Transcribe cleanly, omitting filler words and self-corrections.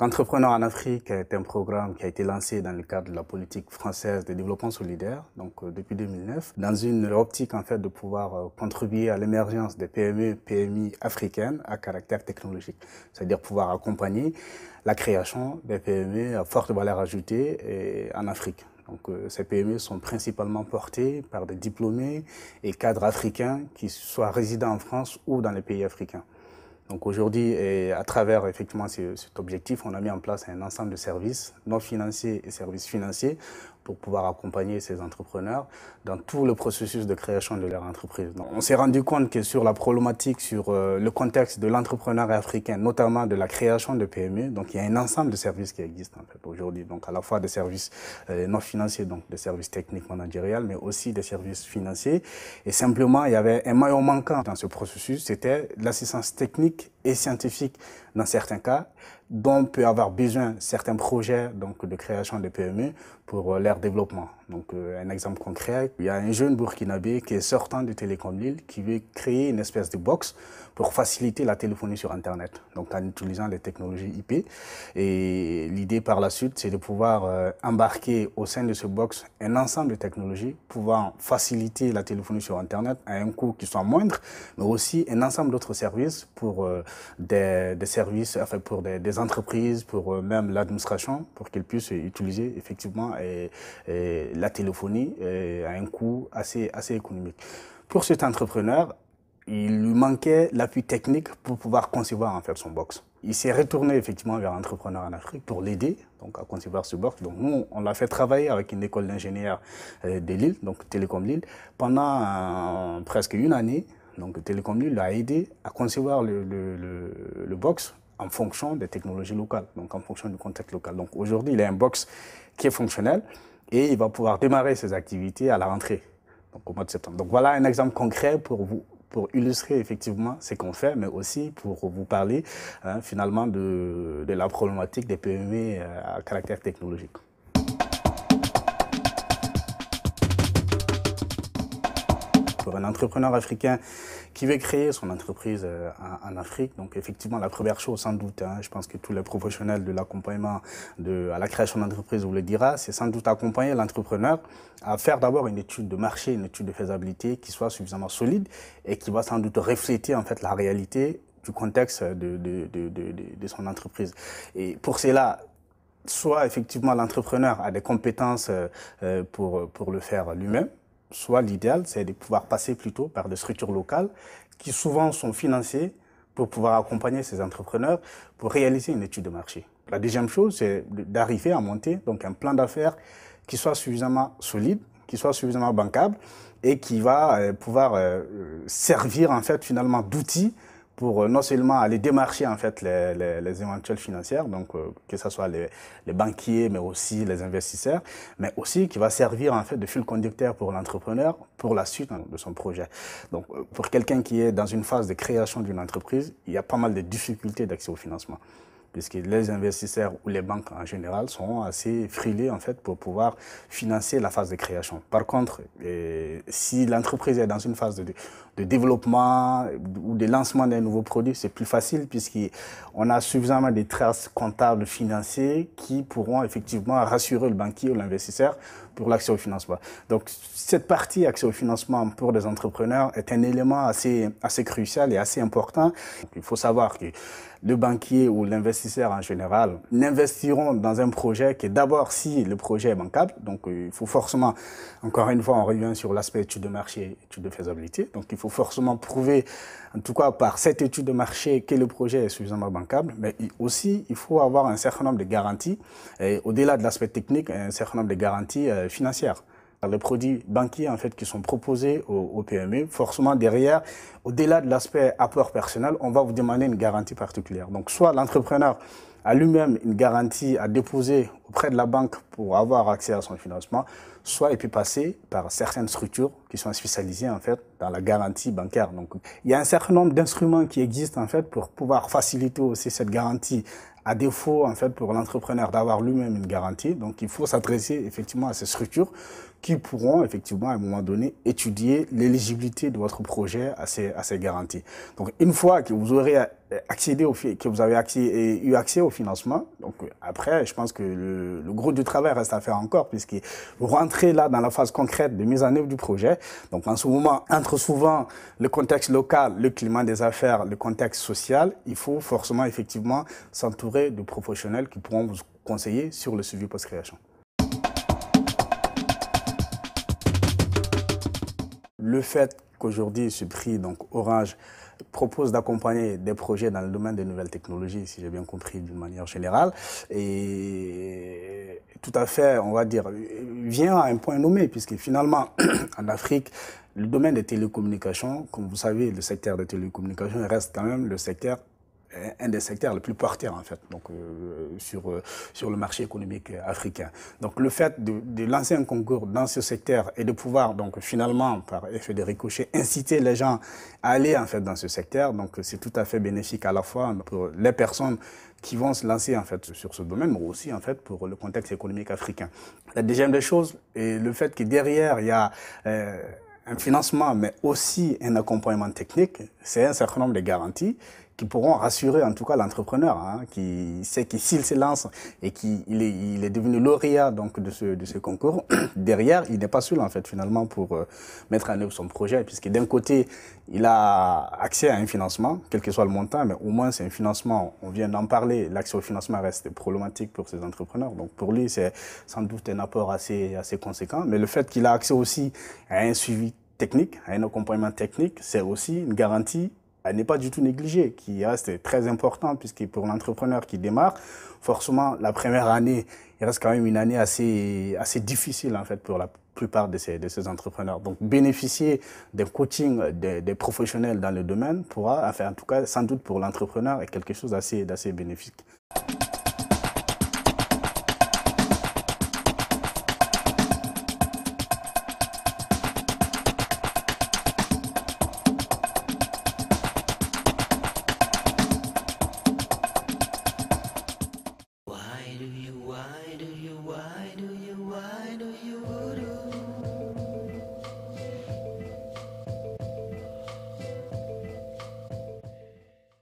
L'entrepreneur en Afrique est un programme qui a été lancé dans le cadre de la politique française de développement solidaire, donc depuis 2009, dans une optique en fait de pouvoir contribuer à l'émergence des PME, PMI africaines à caractère technologique, c'est-à-dire pouvoir accompagner la création des PME à forte valeur ajoutée en Afrique. Donc, ces PME sont principalement portées par des diplômés et cadres africains qui soient résidents en France ou dans les pays africains. Donc aujourd'hui, à travers effectivement cet objectif, on a mis en place un ensemble de services non financiers et services financiers pour pouvoir accompagner ces entrepreneurs dans tout le processus de création de leur entreprise. Donc, on s'est rendu compte que sur la problématique, sur le contexte de l'entrepreneuriat africain, notamment de la création de PME, donc il y a un ensemble de services qui existent en fait aujourd'hui. Donc à la fois des services non financiers, donc des services techniques managériels, mais aussi des services financiers. Et simplement, il y avait un maillon manquant dans ce processus, c'était l'assistance technique et scientifique dans certains cas, dont peut avoir besoin certains projets donc, de création de PME pour leur développement. Donc un exemple concret, il y a un jeune burkinabé qui est sortant de Télécom Lille qui veut créer une espèce de box pour faciliter la téléphonie sur Internet, donc en utilisant les technologies IP. Et l'idée par la suite, c'est de pouvoir embarquer au sein de ce box un ensemble de technologies pouvant faciliter la téléphonie sur Internet à un coût qui soit moindre, mais aussi un ensemble d'autres services pour des services, enfin pour des entreprises, pour même l'administration, pour qu'ils puissent utiliser effectivement la téléphonie à un coût assez économique. Pour cet entrepreneur, il lui manquait l'appui technique pour pouvoir concevoir en fait son box. Il s'est retourné effectivement vers l'entrepreneur en Afrique pour l'aider donc à concevoir ce box. Donc nous, on l'a fait travailler avec une école d'ingénieurs de Lille, donc Télécom Lille, pendant presque une année. Donc Télécom Lille l'a aidé à concevoir le box en fonction des technologies locales, donc en fonction du contexte local. Donc aujourd'hui, il a un box qui est fonctionnel et il va pouvoir démarrer ses activités à la rentrée, donc au mois de septembre. Donc voilà un exemple concret pour illustrer effectivement ce qu'on fait, mais aussi pour vous parler finalement de la problématique des PME à caractère technologique. Pour un entrepreneur africain qui veut créer son entreprise en Afrique, donc effectivement la première chose sans doute, je pense que tous les professionnels de l'accompagnement à la création d'entreprise vous le dira, c'est sans doute accompagner l'entrepreneur à faire d'abord une étude de marché, une étude de faisabilité qui soit suffisamment solide et qui va sans doute refléter en fait la réalité du contexte de son entreprise. Et pour cela, soit effectivement l'entrepreneur a des compétences pour le faire lui-même, soit l'idéal, c'est de pouvoir passer plutôt par des structures locales qui souvent sont financées pour pouvoir accompagner ces entrepreneurs pour réaliser une étude de marché. La deuxième chose, c'est d'arriver à monter donc un plan d'affaires qui soit suffisamment solide, qui soit suffisamment bancable et qui va pouvoir servir en fait finalement d'outil pour non seulement aller démarcher en fait les éventuels financières, donc que ce soit les banquiers, mais aussi les investisseurs, mais aussi qui va servir en fait de fil conducteur pour l'entrepreneur pour la suite de son projet. Donc pour quelqu'un qui est dans une phase de création d'une entreprise, il y a pas mal de difficultés d'accès au financement, puisque les investisseurs ou les banques en général sont assez frileux en fait pour pouvoir financer la phase de création. Par contre, si l'entreprise est dans une phase de développement ou de lancement d'un nouveau produit, c'est plus facile puisqu'on a suffisamment de traces comptables financiers qui pourront effectivement rassurer le banquier ou l'investisseur pour l'accès au financement. Donc cette partie accès au financement pour des entrepreneurs est un élément assez crucial et assez important. Donc, il faut savoir que le banquier ou l'investisseur en général n'investiront dans un projet que d'abord si le projet est bancable. Donc il faut forcément, encore une fois, on revient sur l'aspect étude de marché, étude de faisabilité. Donc il faut forcément prouver, en tout cas par cette étude de marché, que le projet est suffisamment bancable. Mais aussi, il faut avoir un certain nombre de garanties, au-delà de l'aspect technique, un certain nombre de garanties financières. Les produits banquiers en fait, qui sont proposés aux PME, forcément derrière, au-delà de l'aspect apport personnel, on va vous demander une garantie particulière. Donc soit l'entrepreneur a lui-même une garantie à déposer auprès de la banque pour avoir accès à son financement, soit il peut passer par certaines structures qui sont spécialisées en fait dans la garantie bancaire. Donc il y a un certain nombre d'instruments qui existent en fait pour pouvoir faciliter aussi cette garantie. À défaut, en fait, pour l'entrepreneur d'avoir lui-même une garantie, donc il faut s'adresser effectivement à ces structures qui pourront effectivement à un moment donné étudier l'éligibilité de votre projet à ces garanties. Donc une fois que vous aurez accédé que vous avez eu accès au financement, donc après je pense que le gros du travail reste à faire encore, puisque vous rentrez là dans la phase concrète de mise en œuvre du projet. Donc en ce moment entre souvent le contexte local, le climat des affaires, le contexte social. Il faut forcément effectivement s'entourer de professionnels qui pourront vous conseiller sur le suivi post-création. Le fait qu'aujourd'hui ce prix, donc Orange, propose d'accompagner des projets dans le domaine des nouvelles technologies, si j'ai bien compris d'une manière générale, et tout à fait, on va dire, vient à un point nommé, puisque finalement, en Afrique, le domaine des télécommunications, comme vous savez, le secteur des télécommunications reste quand même le secteur, un des secteurs les plus porteurs en fait, donc sur le marché économique africain. Donc le fait de lancer un concours dans ce secteur et de pouvoir donc finalement par effet de ricochet inciter les gens à aller en fait dans ce secteur, donc c'est tout à fait bénéfique à la fois pour les personnes qui vont se lancer en fait sur ce domaine, mais aussi en fait pour le contexte économique africain. La deuxième des choses est le fait que derrière il y a un financement, mais aussi un accompagnement technique, c'est un certain nombre de garanties qui pourront rassurer en tout cas l'entrepreneur, qui sait que s'il se lance et qu'il est devenu lauréat donc de ce concours, derrière il n'est pas seul en fait finalement pour mettre en œuvre son projet, puisque d'un côté il a accès à un financement, quel que soit le montant, mais au moins c'est un financement, on vient d'en parler, l'accès au financement reste problématique pour ces entrepreneurs, donc pour lui c'est sans doute un apport assez conséquent, mais le fait qu'il a accès aussi à un suivi technique, à un accompagnement technique, c'est aussi une garantie à n'est pas du tout négligée, qui reste très important, puisque pour l'entrepreneur qui démarre, forcément, la première année, il reste quand même une année assez difficile, en fait, pour la plupart de ces entrepreneurs. Donc, bénéficier d'un coaching des professionnels dans le domaine pourra, enfin, en tout cas, sans doute pour l'entrepreneur, est quelque chose d'assez bénéfique.